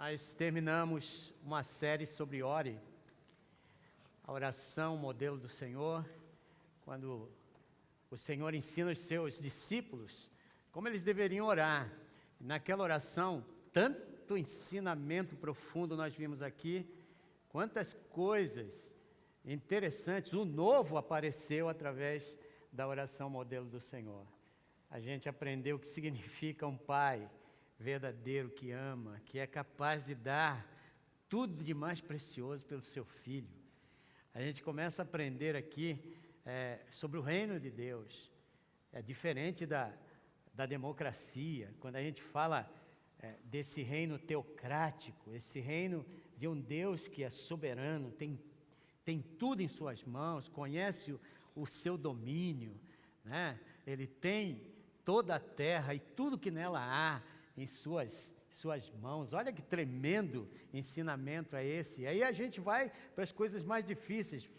Nós terminamos uma série sobre ore, a oração, modelo do Senhor, quando o Senhor ensina os seus discípulos como eles deveriam orar. Naquela oração, tanto ensinamento profundo nós vimos aqui, quantas coisas interessantes, o novo apareceu através da oração modelo do Senhor. A gente aprendeu o que significa um pai verdadeiro que ama, que é capaz de dar tudo de mais precioso pelo seu filho. A gente começa a aprender aqui sobre o reino de Deus. É diferente da democracia. Quando a gente fala desse reino teocrático, esse reino de um Deus que é soberano, tem tudo em suas mãos, conhece o seu domínio, né? Ele tem toda a terra e tudo que nela há em suas mãos. Olha que tremendo ensinamento é esse. E aí a gente vai para as coisas mais difíceis,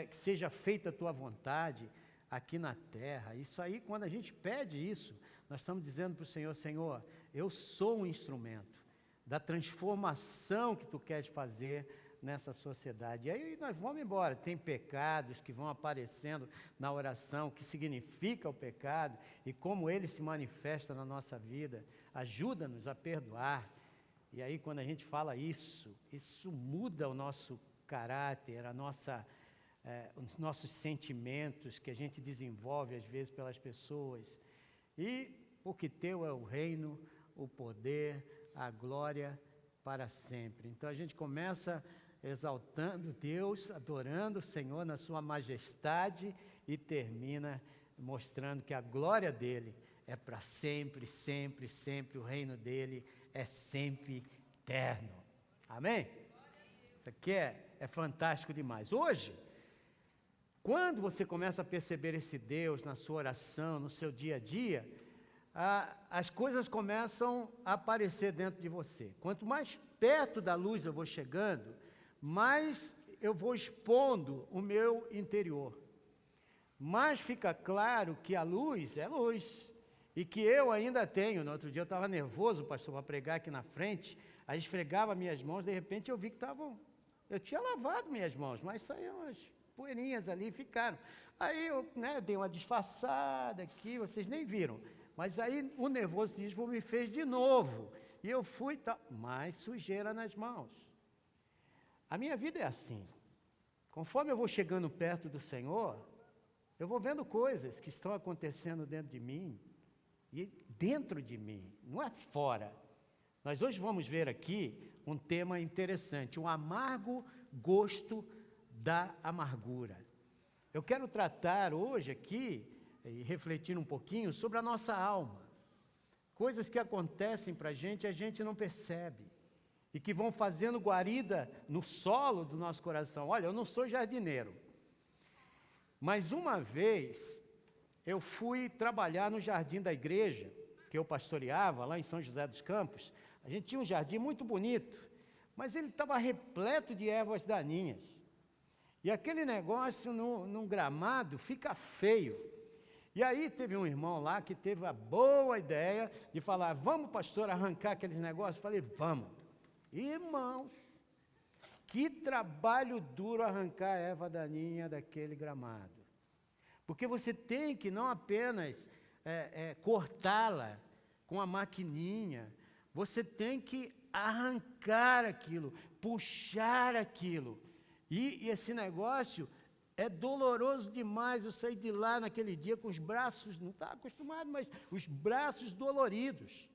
que seja feita a tua vontade aqui na terra. Isso aí, quando a gente pede isso, nós estamos dizendo para o Senhor: Senhor, eu sou um instrumento da transformação que tu queres fazer nessa sociedade. E aí nós vamos embora. Tem pecados que vão aparecendo na oração, o que significa o pecado e como ele se manifesta na nossa vida. Ajuda-nos a perdoar. E aí quando a gente fala isso muda o nosso caráter, os nossos sentimentos que a gente desenvolve às vezes pelas pessoas. E porque teu é o reino, o poder, a glória para sempre. Então a gente começa exaltando Deus, adorando o Senhor na sua majestade e termina mostrando que a glória dele é para sempre, sempre, sempre. O reino dele é sempre eterno. Amém? Isso aqui é fantástico demais. Hoje, quando você começa a perceber esse Deus na sua oração, no seu dia a dia, as coisas começam a aparecer dentro de você. Quanto mais perto da luz eu vou chegando, mais eu vou expondo o meu interior. Mais fica claro que a luz é luz. E que eu ainda tenho. No outro dia eu estava nervoso, pastor, para pregar aqui na frente. Aí esfregava minhas mãos, de repente eu vi que eu tinha lavado minhas mãos, mas saíam umas poeirinhas ali e ficaram. Aí eu dei uma disfarçada aqui, vocês nem viram. Mas aí o nervosismo me fez de novo. E eu fui, mais sujeira nas mãos. A minha vida é assim. Conforme eu vou chegando perto do Senhor, eu vou vendo coisas que estão acontecendo dentro de mim. E dentro de mim, não é fora. Nós hoje vamos ver aqui um tema interessante, um amargo gosto da amargura. Eu quero tratar hoje aqui, e refletir um pouquinho, sobre a nossa alma. Coisas que acontecem para a gente não percebe. E que vão fazendo guarida no solo do nosso coração. Olha, eu não sou jardineiro. Mas uma vez, eu fui trabalhar no jardim da igreja, que eu pastoreava, lá em São José dos Campos. A gente tinha um jardim muito bonito, mas ele estava repleto de ervas daninhas. E aquele negócio num gramado fica feio. E aí teve um irmão lá que teve a boa ideia de falar: vamos, pastor, arrancar aqueles negócios? Eu falei: vamos. Irmãos, que trabalho duro arrancar a erva daninha daquele gramado. Porque você tem que não apenas cortá-la com a maquininha, você tem que arrancar aquilo, puxar aquilo. E esse negócio é doloroso demais. Eu saí de lá naquele dia com os braços, não estava acostumado, mas os braços doloridos,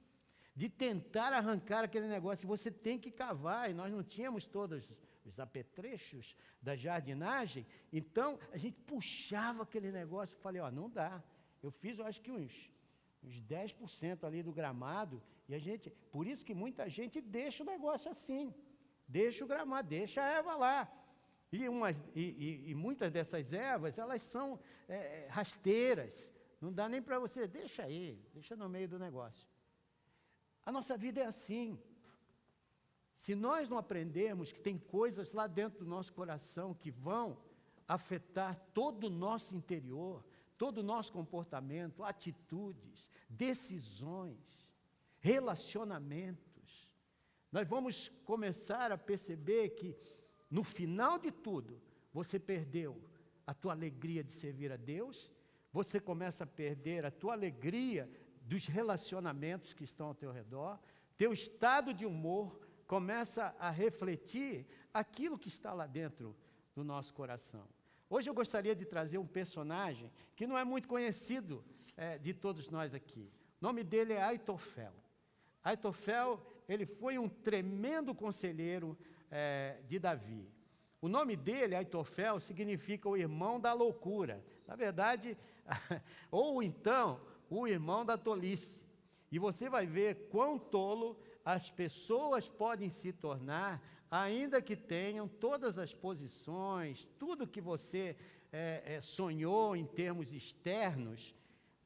de tentar arrancar aquele negócio. E você tem que cavar, e nós não tínhamos todos os apetrechos da jardinagem, então a gente puxava aquele negócio. Falei: não dá. Eu fiz, eu acho que uns 10% ali do gramado, e por isso que muita gente deixa o negócio assim, deixa o gramado, deixa a erva lá. E muitas dessas ervas, elas são rasteiras, não dá nem para você, deixa aí, deixa no meio do negócio. A nossa vida é assim. Se nós não aprendermos que tem coisas lá dentro do nosso coração que vão afetar todo o nosso interior, todo o nosso comportamento, atitudes, decisões, relacionamentos, nós vamos começar a perceber que, no final de tudo, você perdeu a tua alegria de servir a Deus, você começa a perder a tua alegria dos relacionamentos que estão ao teu redor, teu estado de humor começa a refletir aquilo que está lá dentro do nosso coração. Hoje eu gostaria de trazer um personagem que não é muito conhecido de todos nós aqui. O nome dele é Aitofel. Aitofel, ele foi um tremendo conselheiro de Davi. O nome dele, Aitofel, significa o irmão da loucura. Na verdade, ou então, o irmão da tolice. E você vai ver quão tolo as pessoas podem se tornar, ainda que tenham todas as posições, tudo que você sonhou em termos externos,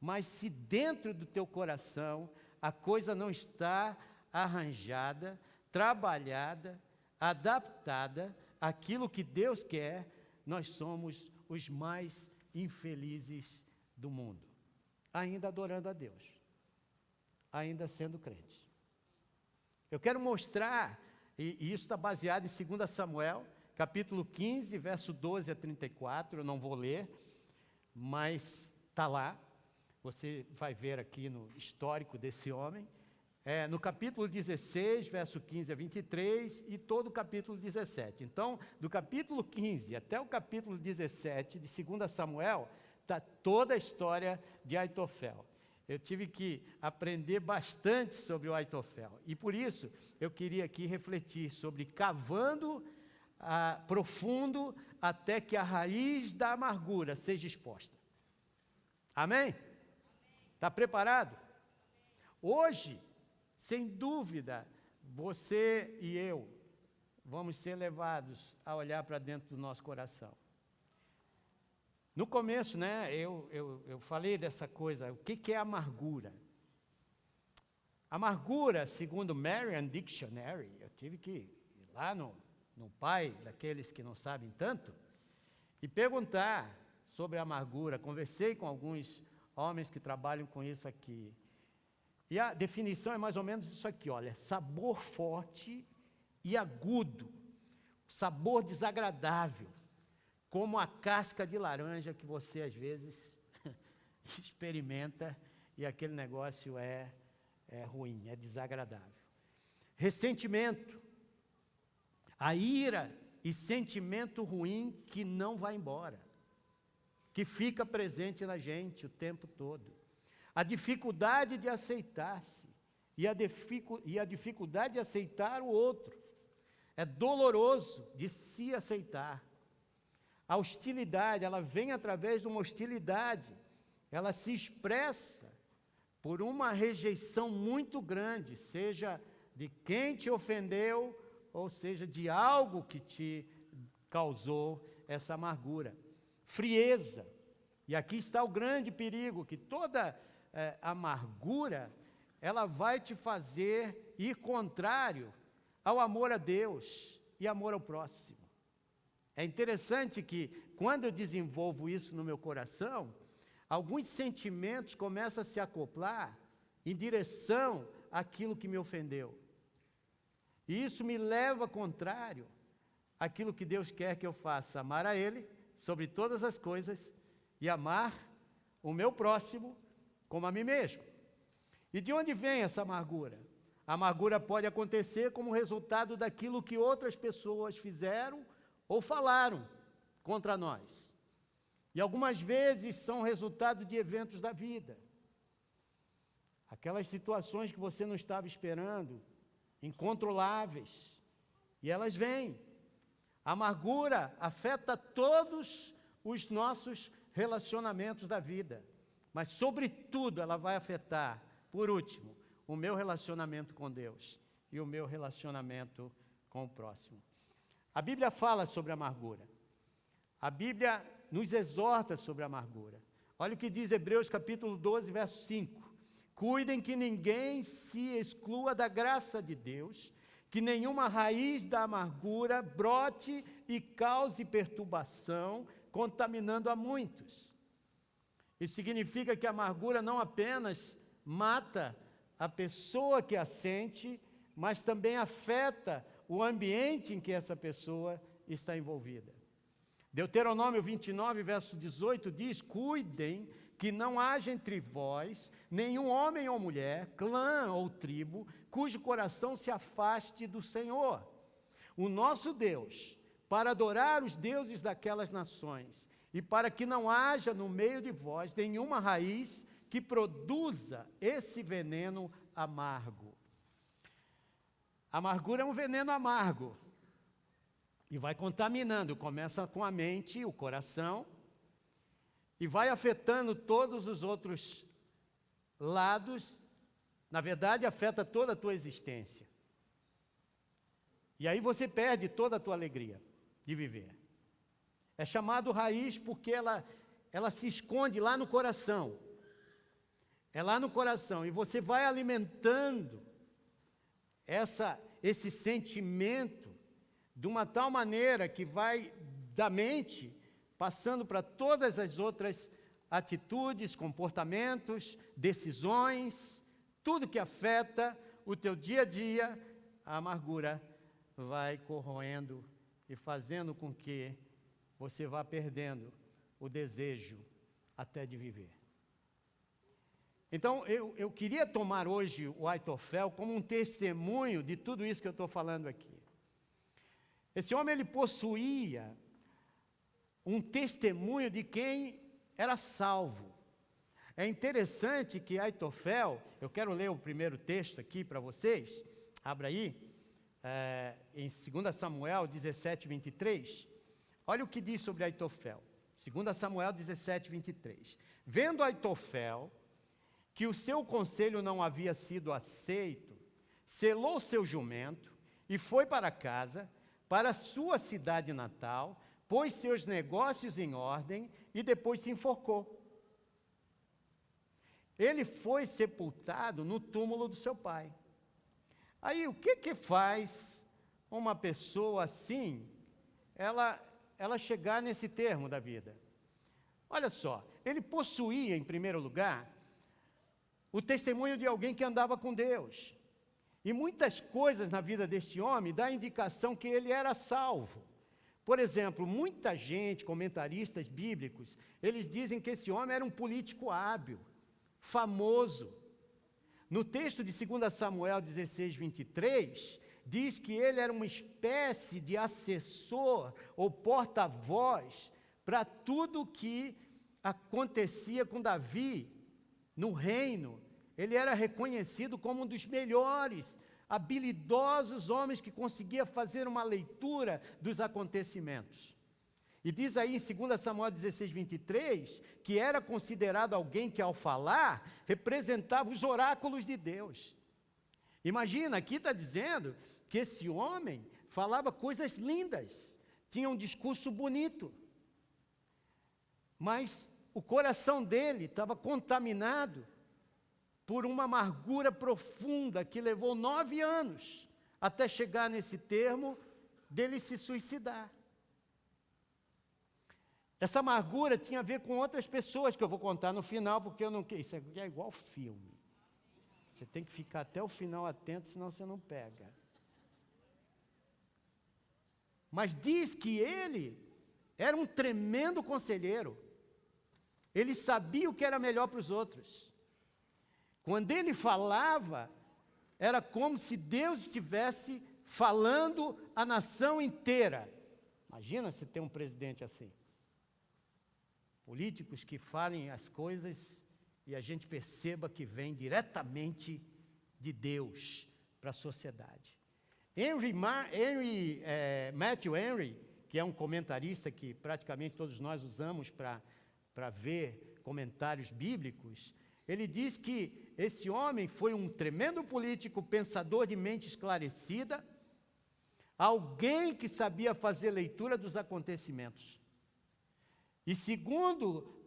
mas se dentro do teu coração a coisa não está arranjada, trabalhada, adaptada àquilo que Deus quer, nós somos os mais infelizes do mundo. Ainda adorando a Deus, ainda sendo crente. Eu quero mostrar, e isso está baseado em 2 Samuel, capítulo 15, verso 12 a 34, eu não vou ler, mas está lá, você vai ver aqui no histórico desse homem, no capítulo 16, verso 15 a 23, e todo o capítulo 17. Então, do capítulo 15 até o capítulo 17 de 2 Samuel, está toda a história de Aitofel. Eu tive que aprender bastante sobre o Aitofel. E por isso, eu queria aqui refletir sobre cavando profundo até que a raiz da amargura seja exposta. Amém? Está preparado? Hoje, sem dúvida, você e eu vamos ser levados a olhar para dentro do nosso coração. No começo, né, eu falei dessa coisa, o que é amargura? Amargura, segundo Merriam Dictionary, eu tive que ir lá no pai daqueles que não sabem tanto, e perguntar sobre a amargura. Conversei com alguns homens que trabalham com isso aqui. E a definição é mais ou menos isso aqui, olha, sabor forte e agudo, sabor desagradável, como a casca de laranja que você às vezes experimenta e aquele negócio é ruim, é desagradável. Ressentimento, a ira e sentimento ruim que não vai embora, que fica presente na gente o tempo todo. A dificuldade de aceitar-se e a dificuldade de aceitar o outro. É doloroso de se aceitar. A hostilidade, ela vem através de uma hostilidade. Ela se expressa por uma rejeição muito grande, seja de quem te ofendeu, ou seja, de algo que te causou essa amargura. Frieza. E aqui está o grande perigo, que toda amargura, ela vai te fazer ir contrário ao amor a Deus e amor ao próximo. É interessante que, quando eu desenvolvo isso no meu coração, alguns sentimentos começam a se acoplar em direção àquilo que me ofendeu. E isso me leva contrário àquilo que Deus quer que eu faça, amar a Ele sobre todas as coisas e amar o meu próximo como a mim mesmo. E de onde vem essa amargura? A amargura pode acontecer como resultado daquilo que outras pessoas fizeram ou falaram contra nós. E algumas vezes são resultado de eventos da vida. Aquelas situações que você não estava esperando, incontroláveis, e elas vêm. A amargura afeta todos os nossos relacionamentos da vida, mas sobretudo ela vai afetar, por último, o meu relacionamento com Deus e o meu relacionamento com o próximo. A Bíblia fala sobre a amargura. A Bíblia nos exorta sobre a amargura. Olha o que diz Hebreus capítulo 12, verso 5. Cuidem que ninguém se exclua da graça de Deus, que nenhuma raiz da amargura brote e cause perturbação, contaminando a muitos. Isso significa que a amargura não apenas mata a pessoa que a sente, mas também afeta o ambiente em que essa pessoa está envolvida. Deuteronômio 29, verso 18 diz: cuidem que não haja entre vós nenhum homem ou mulher, clã ou tribo, cujo coração se afaste do Senhor, o nosso Deus, para adorar os deuses daquelas nações, e para que não haja no meio de vós nenhuma raiz que produza esse veneno amargo. Amargura é um veneno amargo, e vai contaminando, começa com a mente, o coração, e vai afetando todos os outros lados, na verdade afeta toda a tua existência. E aí você perde toda a tua alegria de viver. É chamado raiz porque ela se esconde lá no coração. É lá no coração, e você vai alimentando esse sentimento de uma tal maneira que vai da mente passando para todas as outras atitudes, comportamentos, decisões, tudo que afeta o teu dia a dia. A amargura vai corroendo e fazendo com que você vá perdendo o desejo até de viver. Então, eu queria tomar hoje o Aitofel como um testemunho de tudo isso que eu estou falando aqui. Esse homem, ele possuía um testemunho de quem era salvo. É interessante que Aitofel, eu quero ler o primeiro texto aqui para vocês, abra aí, em 2 Samuel 17, 23, olha o que diz sobre Aitofel, 2 Samuel 17, 23. Vendo Aitofel que o seu conselho não havia sido aceito, selou seu jumento e foi para casa, para sua cidade natal, pôs seus negócios em ordem e depois se enforcou. Ele foi sepultado no túmulo do seu pai. Aí, o que faz uma pessoa assim, ela chegar nesse termo da vida? Olha só, ele possuía, em primeiro lugar, o testemunho de alguém que andava com Deus. E muitas coisas na vida deste homem dá indicação que ele era salvo. Por exemplo, muita gente, comentaristas bíblicos, eles dizem que esse homem era um político hábil, famoso. No texto de 2 Samuel 16, 23, diz que ele era uma espécie de assessor ou porta-voz para tudo o que acontecia com Davi no reino. Ele era reconhecido como um dos melhores, habilidosos homens que conseguia fazer uma leitura dos acontecimentos. E diz aí em 2 Samuel 16, 23, que era considerado alguém que ao falar, representava os oráculos de Deus. Imagina, aqui está dizendo que esse homem falava coisas lindas, tinha um discurso bonito, mas o coração dele estava contaminado por uma amargura profunda que levou 9 anos até chegar nesse termo dele se suicidar. Essa amargura tinha a ver com outras pessoas que eu vou contar no final, porque eu não quero. Isso é igual filme. Você tem que ficar até o final atento, senão você não pega. Mas diz que ele era um tremendo conselheiro. Ele sabia o que era melhor para os outros. Quando ele falava, era como se Deus estivesse falando a nação inteira. Imagina se ter um presidente assim. Políticos que falem as coisas e a gente perceba que vem diretamente de Deus para a sociedade. Matthew Henry, que é um comentarista que praticamente todos nós usamos para ver comentários bíblicos, ele diz que esse homem foi um tremendo político, pensador de mente esclarecida, alguém que sabia fazer leitura dos acontecimentos. E segundo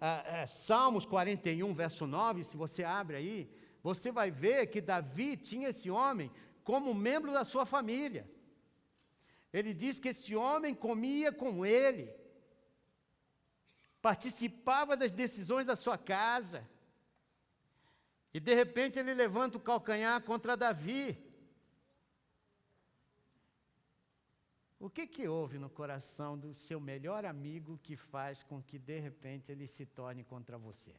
Salmos 41, verso 9, se você abre aí, você vai ver que Davi tinha esse homem como membro da sua família. Ele diz que esse homem comia com ele, participava das decisões da sua casa, e de repente ele levanta o calcanhar contra Davi. O que houve no coração do seu melhor amigo que faz com que, de repente, ele se torne contra você?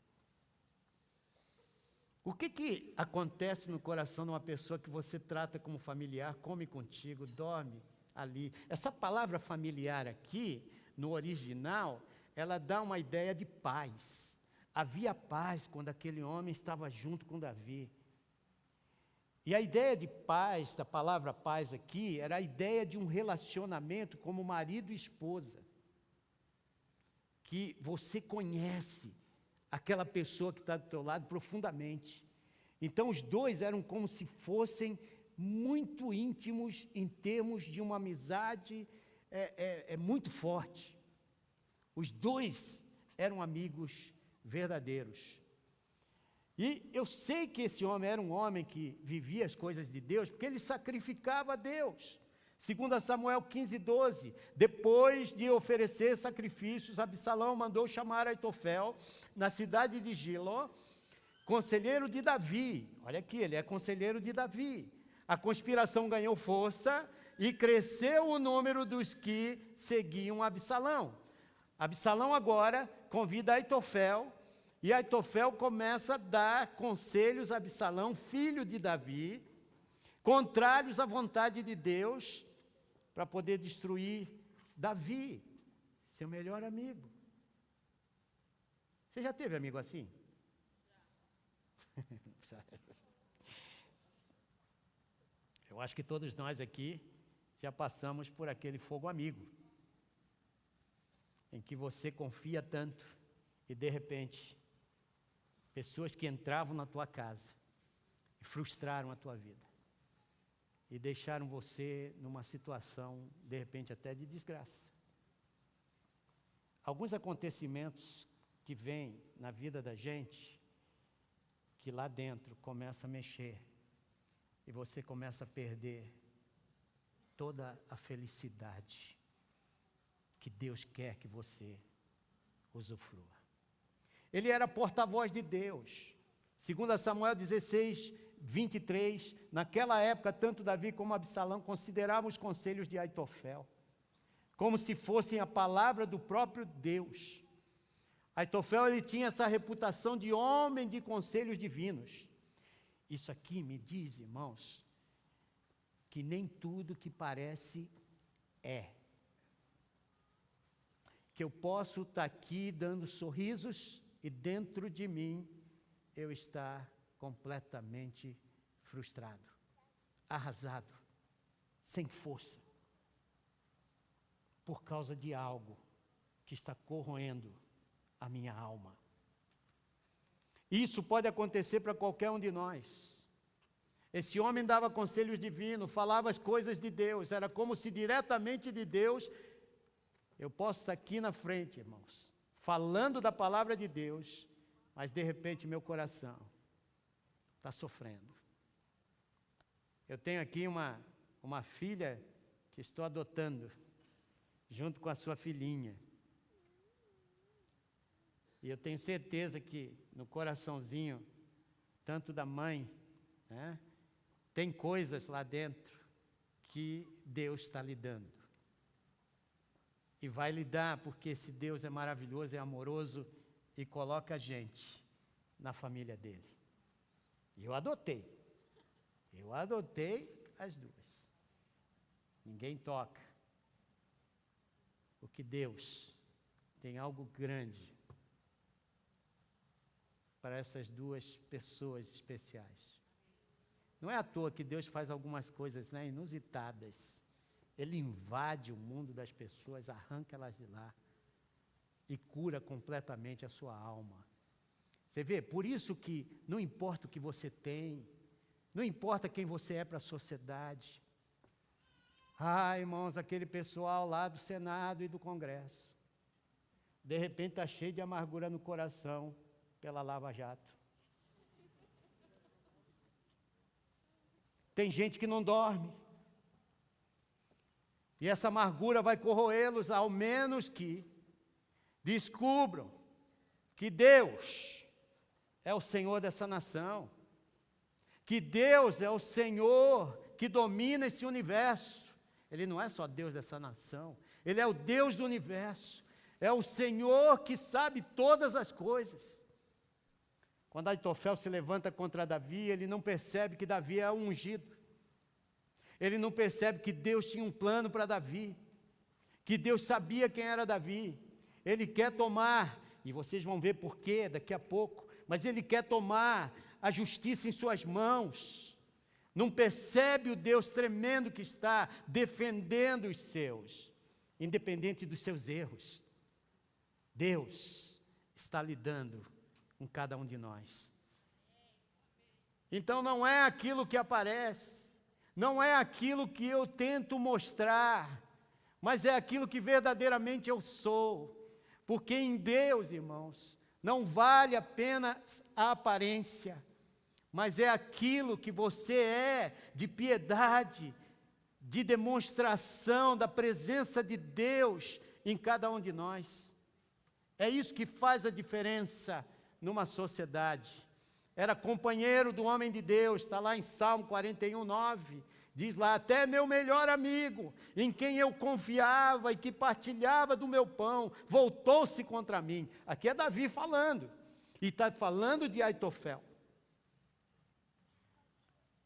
O que acontece no coração de uma pessoa que você trata como familiar, come contigo, dorme ali? Essa palavra familiar aqui, no original, ela dá uma ideia de paz. Havia paz quando aquele homem estava junto com Davi. E a ideia de paz, da palavra paz aqui, era a ideia de um relacionamento como marido e esposa. Que você conhece aquela pessoa que está do teu lado profundamente. Então os dois eram como se fossem muito íntimos em termos de uma amizade muito forte. Os dois eram amigos verdadeiros. E eu sei que esse homem era um homem que vivia as coisas de Deus, porque ele sacrificava a Deus. 2 Samuel 15:12, depois de oferecer sacrifícios, Absalão mandou chamar Aitofel na cidade de Giló, conselheiro de Davi. Olha aqui, ele é conselheiro de Davi. A conspiração ganhou força e cresceu o número dos que seguiam Absalão. Absalão agora convida Aitofel, e Aitofel começa a dar conselhos a Absalão, filho de Davi, contrários à vontade de Deus, para poder destruir Davi, seu melhor amigo. Você já teve amigo assim? Eu acho que todos nós aqui já passamos por aquele fogo amigo, em que você confia tanto e de repente pessoas que entravam na tua casa e frustraram a tua vida e deixaram você numa situação, de repente, até de desgraça. Alguns acontecimentos que vêm na vida da gente, que lá dentro começa a mexer e você começa a perder toda a felicidade que Deus quer que você usufrua. Ele era porta-voz de Deus. 2 Samuel 16:23, naquela época, tanto Davi como Absalão consideravam os conselhos de Aitofel como se fossem a palavra do próprio Deus. Aitofel, ele tinha essa reputação de homem de conselhos divinos. Isso aqui me diz, irmãos, que nem tudo que parece é. Que eu posso estar aqui dando sorrisos e dentro de mim eu estar completamente frustrado, arrasado, sem força, por causa de algo que está corroendo a minha alma. Isso pode acontecer para qualquer um de nós. Esse homem dava conselhos divinos, falava as coisas de Deus, era como se diretamente de Deus. Eu posso estar aqui na frente, irmãos, falando da palavra de Deus, mas de repente meu coração está sofrendo. Eu tenho aqui uma filha que estou adotando, junto com a sua filhinha. E eu tenho certeza que no coraçãozinho, tanto da mãe, né, tem coisas lá dentro que Deus está lidando. E vai lidar porque esse Deus é maravilhoso, é amoroso e coloca a gente na família dele. E eu adotei as duas. Ninguém toca. Porque Deus tem algo grande para essas duas pessoas especiais. Não é à toa que Deus faz algumas coisas, né, inusitadas. Ele invade o mundo das pessoas, arranca elas de lá e cura completamente a sua alma. Você vê, por isso que não importa o que você tem, não importa quem você é para a sociedade. Ah, irmãos, aquele pessoal lá do Senado e do Congresso, de repente está cheio de amargura no coração pela Lava Jato. Tem gente que não dorme. E essa amargura vai corroê-los, ao menos que descubram que Deus é o Senhor dessa nação, que Deus é o Senhor que domina esse universo. Ele não é só Deus dessa nação, Ele é o Deus do universo, é o Senhor que sabe todas as coisas. Quando Aitofel se levanta contra Davi, ele não percebe que Davi é ungido. Ele não percebe que Deus tinha um plano para Davi, que Deus sabia quem era Davi. Ele quer tomar, e vocês vão ver por quê daqui a pouco, mas ele quer tomar a justiça em suas mãos. Não percebe o Deus tremendo que está defendendo os seus, independente dos seus erros. Deus está lidando com cada um de nós. Então não é aquilo que aparece, não é aquilo que eu tento mostrar, mas é aquilo que verdadeiramente eu sou. Porque em Deus, irmãos, não vale apenas a aparência, mas é aquilo que você é de piedade, de demonstração da presença de Deus em cada um de nós. É isso que faz a diferença numa sociedade. Era companheiro do homem de Deus, está lá em Salmo 41, 9, diz lá, até meu melhor amigo, em quem eu confiava e que partilhava do meu pão, voltou-se contra mim. Aqui é Davi falando, e está falando de Aitofel.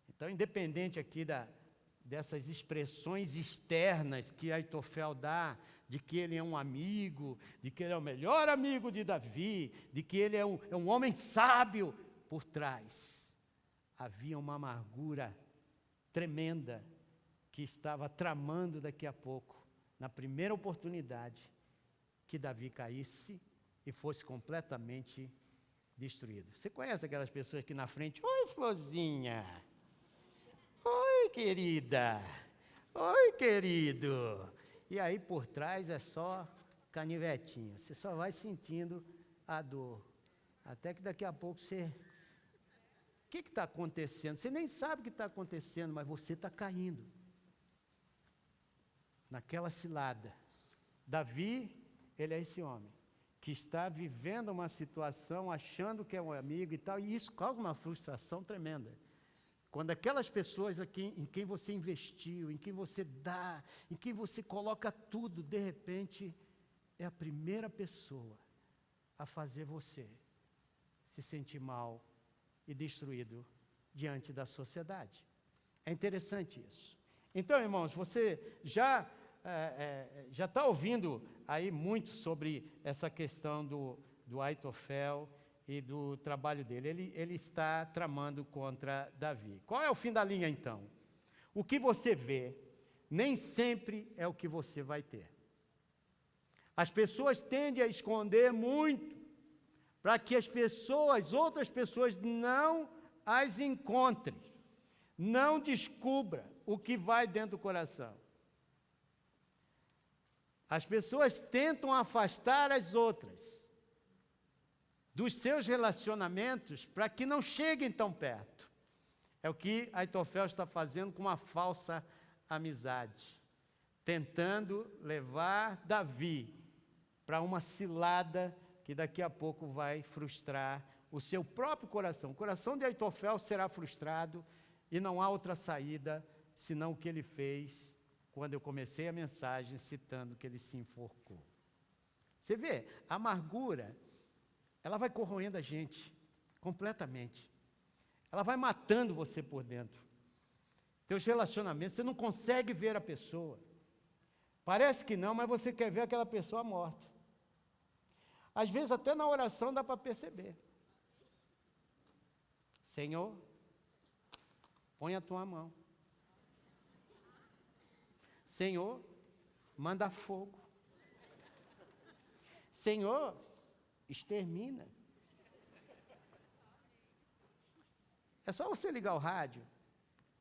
Então, independente aqui dessas expressões externas que Aitofel dá, de que ele é um amigo, de que ele é o melhor amigo de Davi, de que ele é um homem sábio, por trás havia uma amargura tremenda que estava tramando daqui a pouco, na primeira oportunidade, que Davi caísse e fosse completamente destruído. Você conhece aquelas pessoas que na frente, oi florzinha, oi querida, oi querido, e aí por trás é só canivetinha, você só vai sentindo a dor, até que daqui a pouco você... O que está acontecendo? Você nem sabe o que está acontecendo, mas você está caindo naquela cilada. Davi, ele é esse homem que está vivendo uma situação, achando que é um amigo e tal, e isso causa uma frustração tremenda. Quando aquelas pessoas aqui, em quem você investiu, em quem você dá, em quem você coloca tudo, de repente, é a primeira pessoa a fazer você se sentir mal e destruído diante da sociedade. É interessante isso. Então, irmãos, você já está ouvindo aí muito sobre essa questão do Aitofel e do trabalho dele. Ele está tramando contra Davi. Qual é o fim da linha, então? O que você vê, nem sempre é o que você vai ter. As pessoas tendem a esconder muito, para que outras pessoas não as encontrem, não descubra o que vai dentro do coração. As pessoas tentam afastar as outras dos seus relacionamentos para que não cheguem tão perto. É o que Aitofel está fazendo com uma falsa amizade, tentando levar Davi para uma cilada que daqui a pouco vai frustrar o seu próprio coração. O coração de Aitofel será frustrado e não há outra saída senão o que ele fez quando eu comecei a mensagem citando que ele se enforcou. Você vê, a amargura, ela vai corroendo a gente completamente. Ela vai matando você por dentro. Teus relacionamentos, você não consegue ver a pessoa. Parece que não, mas você quer ver aquela pessoa morta. Às vezes até na oração dá para perceber. Senhor, põe a tua mão. Senhor, manda fogo. Senhor, extermina. É só você ligar o rádio,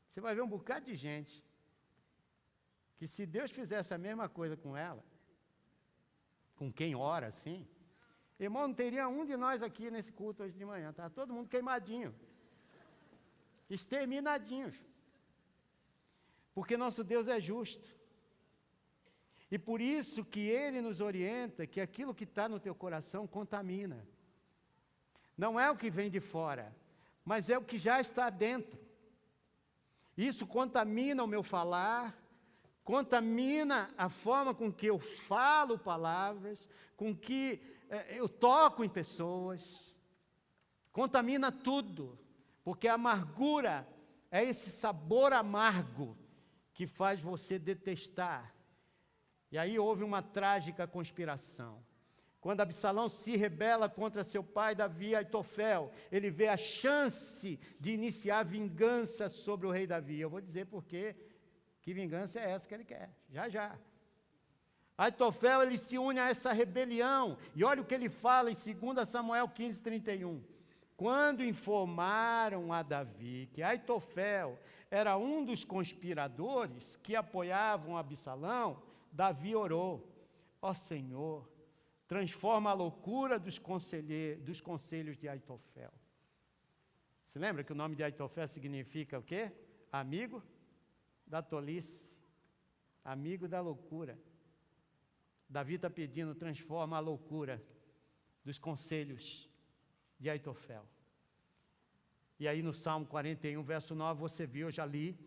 você vai ver um bocado de gente que se Deus fizesse a mesma coisa com ela, com quem ora assim, irmão, não teria um de nós aqui nesse culto hoje de manhã, tá? Todo mundo queimadinho, exterminadinhos, porque nosso Deus é justo, e por isso que Ele nos orienta que aquilo que está no teu coração contamina, não é o que vem de fora, mas é o que já está dentro. Isso contamina o meu falar, contamina a forma com que eu falo palavras, com que eu toco em pessoas, contamina tudo, porque a amargura é esse sabor amargo que faz você detestar. E aí houve uma trágica conspiração. Quando Absalão se rebela contra seu pai Davi, Aitofel, ele vê a chance de iniciar vingança sobre o rei Davi. Eu vou dizer porque que vingança é essa que ele quer, já já. Aitofel, ele se une a essa rebelião, e olha o que ele fala em 2 Samuel 15:31. Quando informaram a Davi que Aitofel era um dos conspiradores que apoiavam Absalão, Davi orou: ó Senhor, transforma a loucura dos conselhos de Aitofel. Se lembra que o nome de Aitofel significa o quê? Amigo da tolice, amigo da loucura. Davi está pedindo: transforma a loucura dos conselhos de Aitofel. E aí no Salmo 41, verso 9, você viu, eu já li,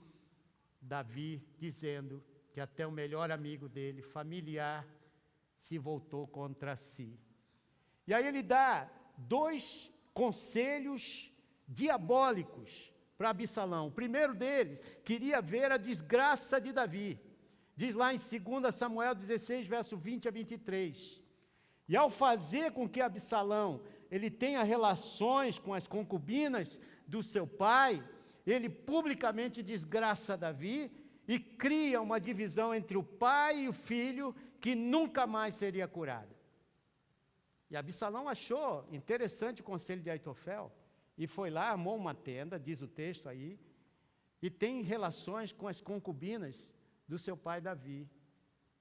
Davi dizendo que até o melhor amigo dele, familiar, se voltou contra si. E aí ele dá 2 conselhos diabólicos para Absalão. O primeiro deles, queria ver a desgraça de Davi. Diz lá em 2 Samuel 16, verso 20 a 23. E ao fazer com que Absalão, ele tenha relações com as concubinas do seu pai, ele publicamente desgraça Davi e cria uma divisão entre o pai e o filho que nunca mais seria curada. E Absalão achou interessante o conselho de Aitofel, e foi lá, armou uma tenda, diz o texto aí, e tem relações com as concubinas do seu pai Davi,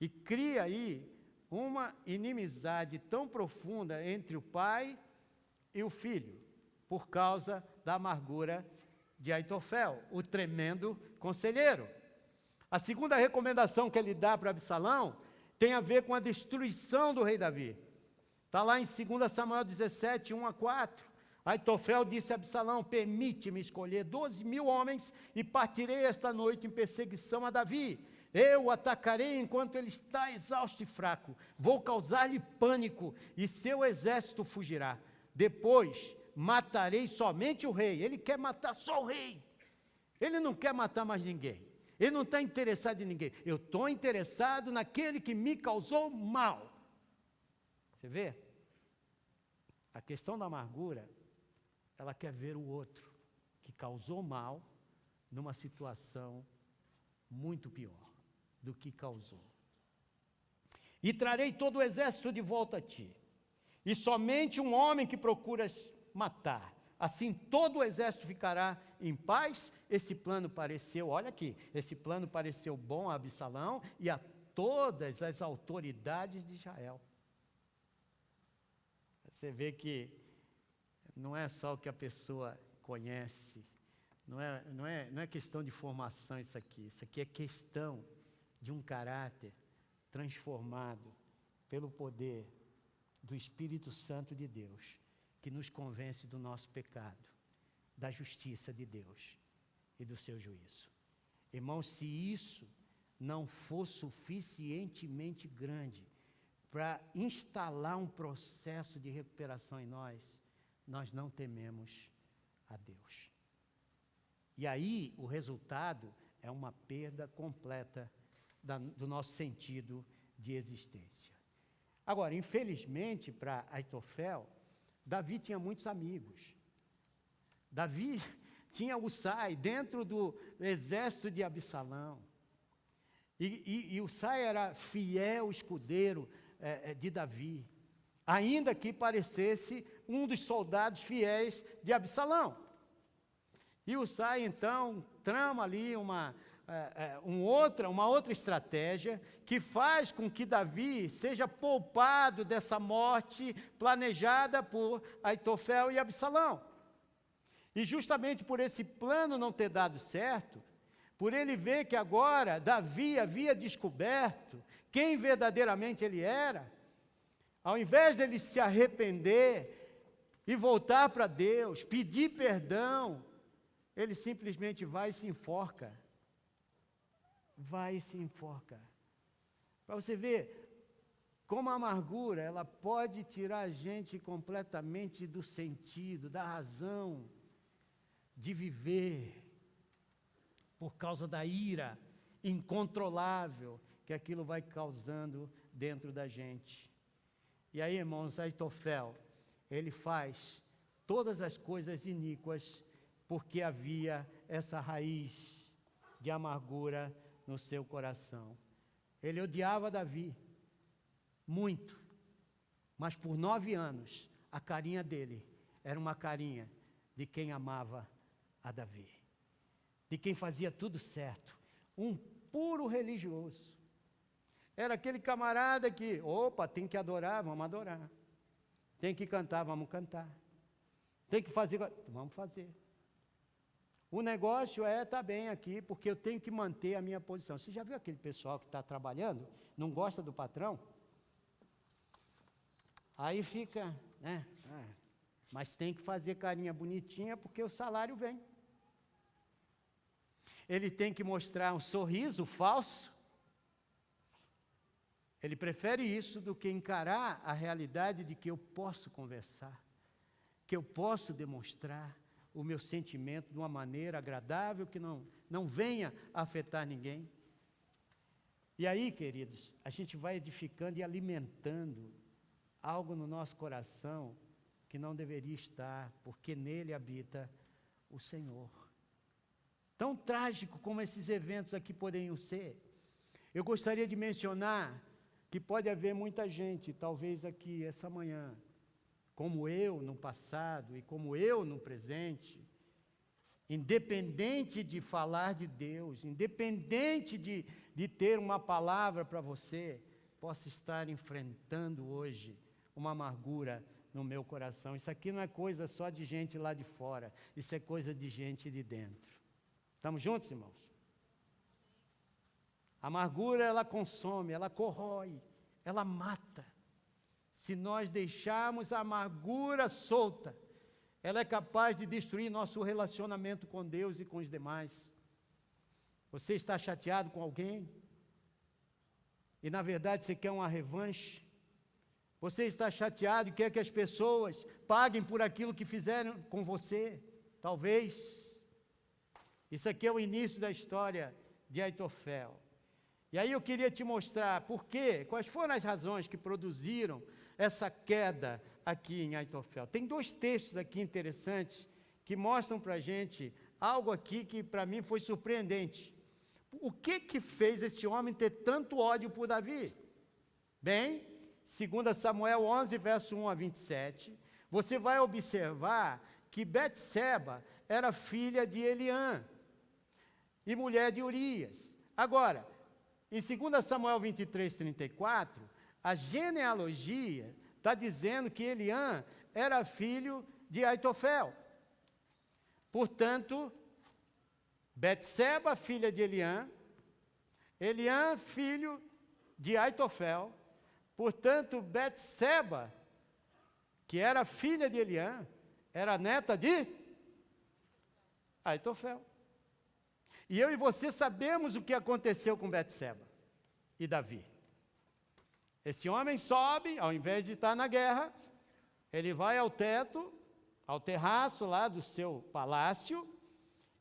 e cria aí uma inimizade tão profunda entre o pai e o filho, por causa da amargura de Aitofel, o tremendo conselheiro. A segunda recomendação que ele dá para Absalão tem a ver com a destruição do rei Davi. Está lá em 2 Samuel 17, 1 a 4. Aitofel disse a Absalão: permite-me escolher 12.000 homens e partirei esta noite em perseguição a Davi. Eu o atacarei enquanto ele está exausto e fraco. Vou causar-lhe pânico e seu exército fugirá. Depois matarei somente o rei. Ele quer matar só o rei. Ele não quer matar mais ninguém. Ele não está interessado em ninguém. Eu estou interessado naquele que me causou mal. Você vê? A questão da amargura, ela quer ver o outro que causou mal numa situação muito pior do que causou. E trarei todo o exército de volta a ti, e somente um homem que procuras matar. Assim todo o exército ficará em paz. Esse plano pareceu, olha aqui, esse plano pareceu bom a Absalão e a todas as autoridades de Israel. Você vê que não é só o que a pessoa conhece, não é questão de formação isso aqui é questão de um caráter transformado pelo poder do Espírito Santo de Deus, que nos convence do nosso pecado, da justiça de Deus e do seu juízo. Irmãos, se isso não for suficientemente grande para instalar um processo de recuperação em nós não tememos a Deus. E aí o resultado é uma perda completa do nosso sentido de existência. Agora, infelizmente para Aitofel, Davi tinha muitos amigos. Davi tinha Usai dentro do exército de Absalão. E Usai era fiel escudeiro de Davi, ainda que parecesse um dos soldados fiéis de Absalão. E Usai, então, trama ali uma outra estratégia que faz com que Davi seja poupado dessa morte planejada por Aitofel e Absalão. E justamente por esse plano não ter dado certo, por ele ver que agora Davi havia descoberto quem verdadeiramente ele era, ao invés dele se arrepender e voltar para Deus, pedir perdão, ele simplesmente vai e se enforca. vai e se enforca. Para você ver como a amargura, ela pode tirar a gente completamente do sentido, da razão de viver, por causa da ira incontrolável que aquilo vai causando dentro da gente. E aí, irmãos, Aitofel, ele faz todas as coisas iníquas porque havia essa raiz de amargura no seu coração. Ele odiava Davi muito, mas por 9 anos a carinha dele era uma carinha de quem amava a Davi, de quem fazia tudo certo, um puro religioso. Era aquele camarada que, tem que adorar, vamos adorar. Tem que cantar, vamos cantar. Tem que fazer, vamos fazer. O negócio tá bem aqui, porque eu tenho que manter a minha posição. Você já viu aquele pessoal que está trabalhando, não gosta do patrão? Aí fica, né? Mas tem que fazer carinha bonitinha, porque o salário vem. Ele tem que mostrar um sorriso falso. Ele prefere isso do que encarar a realidade de que eu posso conversar, que eu posso demonstrar o meu sentimento de uma maneira agradável, que não venha a afetar ninguém. E aí, queridos, a gente vai edificando e alimentando algo no nosso coração que não deveria estar, porque nele habita o Senhor. Tão trágico como esses eventos aqui poderiam ser, eu gostaria de mencionar que pode haver muita gente, talvez aqui essa manhã, como eu no passado e como eu no presente, independente de falar de Deus, independente de ter uma palavra para você, possa estar enfrentando hoje uma amargura no meu coração. Isso aqui não é coisa só de gente lá de fora, isso é coisa de gente de dentro. Estamos juntos, irmãos? A amargura, ela consome, ela corrói, ela mata. Se nós deixarmos a amargura solta, ela é capaz de destruir nosso relacionamento com Deus e com os demais. Você está chateado com alguém? E na verdade você quer uma revanche? Você está chateado e quer que as pessoas paguem por aquilo que fizeram com você? Talvez. Isso aqui é o início da história de Aitofel. E aí eu queria te mostrar por quê, quais foram as razões que produziram essa queda aqui em Aitofel. Tem 2 textos aqui interessantes que mostram para a gente algo aqui que para mim foi surpreendente. O que fez esse homem ter tanto ódio por Davi? Bem, 2 Samuel 11, verso 1 a 27, você vai observar que Betseba era filha de Eliã e mulher de Urias. Agora, em 2 Samuel 23, 34, a genealogia está dizendo que Eliã era filho de Aitofel. Portanto, Betseba, filha de Eliã, Eliã, filho de Aitofel. Portanto, Betseba, que era filha de Eliã, era neta de Aitofel. E eu e você sabemos o que aconteceu com Betseba e Davi. Esse homem sobe, ao invés de estar na guerra, ele vai ao teto, ao terraço lá do seu palácio,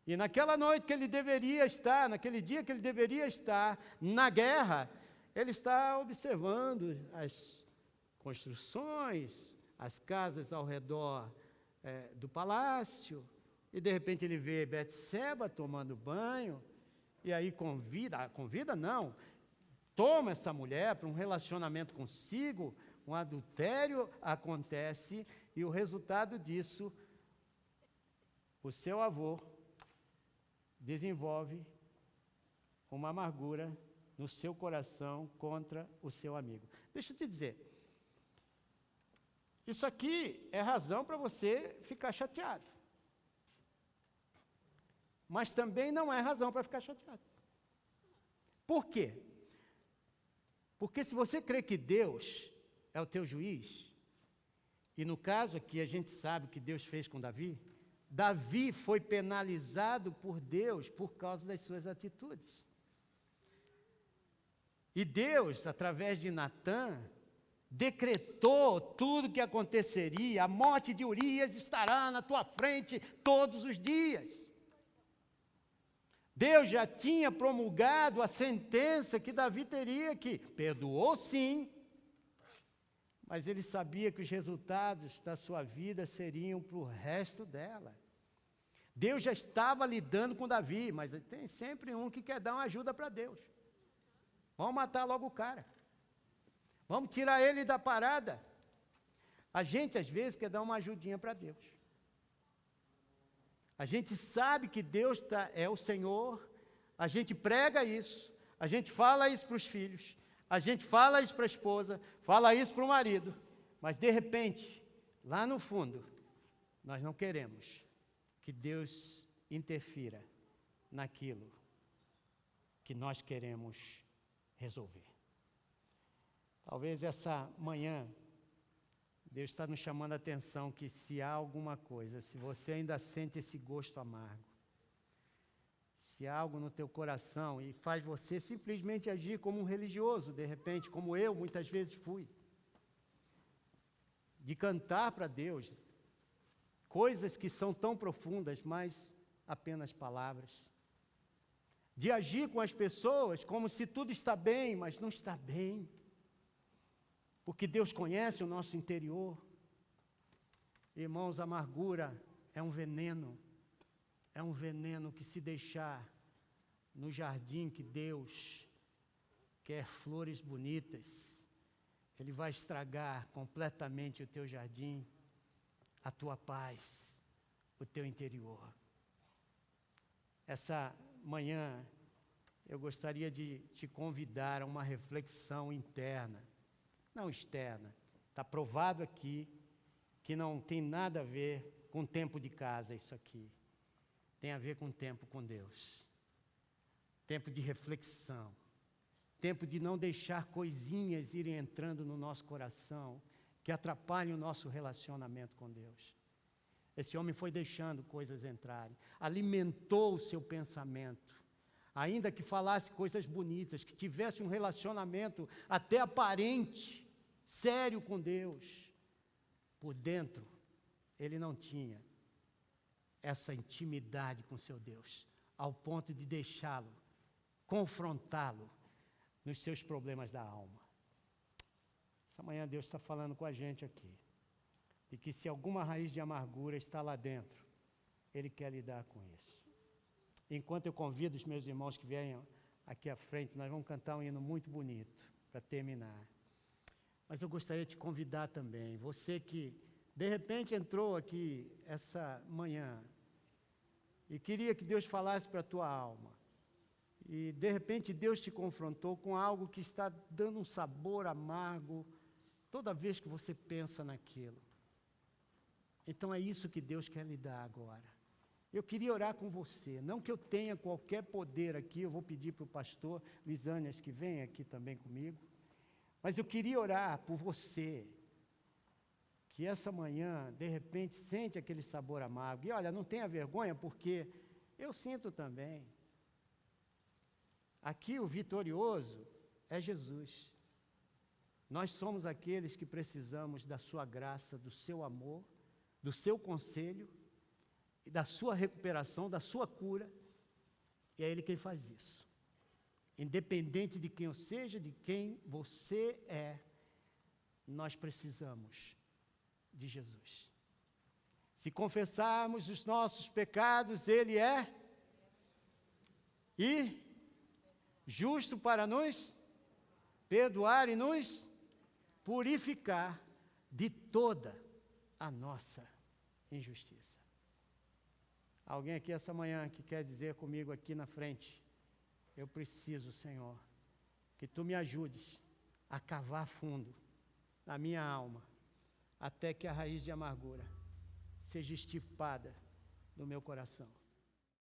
e naquela noite que ele deveria estar, naquele dia que ele deveria estar na guerra, ele está observando as construções, as casas ao redor do palácio, e de repente ele vê Betseba tomando banho, e aí toma essa mulher para um relacionamento consigo, um adultério acontece, e o resultado disso, o seu avô desenvolve uma amargura no seu coração contra o seu amigo. Deixa eu te dizer, isso aqui é razão para você ficar chateado. Mas também não é razão para ficar chateado. Por quê? Porque se você crê que Deus é o teu juiz, e no caso aqui a gente sabe o que Deus fez com Davi, Davi foi penalizado por Deus por causa das suas atitudes. E Deus, através de Natã, decretou tudo o que aconteceria. A morte de Urias estará na tua frente todos os dias. Deus já tinha promulgado a sentença que Davi teria que perdoou sim, mas ele sabia que os resultados da sua vida seriam para o resto dela. Deus já estava lidando com Davi, mas tem sempre um que quer dar uma ajuda para Deus. Vamos matar logo o cara. Vamos tirar ele da parada. A gente, às vezes, quer dar uma ajudinha para Deus. A gente sabe que Deus é o Senhor, a gente prega isso, a gente fala isso para os filhos, a gente fala isso para a esposa, fala isso para o marido, mas, de repente, lá no fundo, nós não queremos que Deus interfira naquilo que nós queremos resolver. Talvez essa manhã, Deus está nos chamando a atenção que se há alguma coisa, se você ainda sente esse gosto amargo, se há algo no teu coração e faz você simplesmente agir como um religioso, de repente, como eu muitas vezes fui, de cantar para Deus coisas que são tão profundas, mas apenas palavras, de agir com as pessoas como se tudo está bem, mas não está bem, porque Deus conhece o nosso interior. Irmãos, a amargura é um veneno que, se deixar no jardim que Deus quer flores bonitas, Ele vai estragar completamente o teu jardim, a tua paz, o teu interior. Essa manhã, eu gostaria de te convidar a uma reflexão interna, não externa. Está provado aqui que não tem nada a ver com tempo de casa isso aqui. Tem a ver com tempo com Deus. Tempo de reflexão. Tempo de não deixar coisinhas irem entrando no nosso coração que atrapalhem o nosso relacionamento com Deus. Esse homem foi deixando coisas entrarem, alimentou o seu pensamento, ainda que falasse coisas bonitas, que tivesse um relacionamento até aparente, sério com Deus, por dentro, ele não tinha essa intimidade com seu Deus, ao ponto de deixá-lo, confrontá-lo nos seus problemas da alma. Essa manhã Deus está falando com a gente aqui, e que se alguma raiz de amargura está lá dentro, Ele quer lidar com isso. Enquanto eu convido os meus irmãos que venham aqui à frente, nós vamos cantar um hino muito bonito, para terminar. Mas eu gostaria de te convidar também, você que de repente entrou aqui essa manhã e queria que Deus falasse para a tua alma, e de repente Deus te confrontou com algo que está dando um sabor amargo toda vez que você pensa naquilo. Então é isso que Deus quer lhe dar agora. Eu queria orar com você, não que eu tenha qualquer poder aqui, eu vou pedir para o pastor Lisânias que venha aqui também comigo, mas eu queria orar por você, que essa manhã, de repente, sente aquele sabor amargo. E olha, não tenha vergonha, porque eu sinto também. Aqui o vitorioso é Jesus. Nós somos aqueles que precisamos da sua graça, do seu amor, do seu conselho, e da sua recuperação, da sua cura. E é Ele quem faz isso. Independente de quem eu seja, de quem você é, nós precisamos de Jesus. Se confessarmos os nossos pecados, Ele é e justo para nos perdoar e nos purificar de toda a nossa injustiça. Alguém aqui essa manhã que quer dizer comigo aqui na frente: eu preciso, Senhor, que Tu me ajudes a cavar fundo na minha alma, até que a raiz de amargura seja extirpada do meu coração.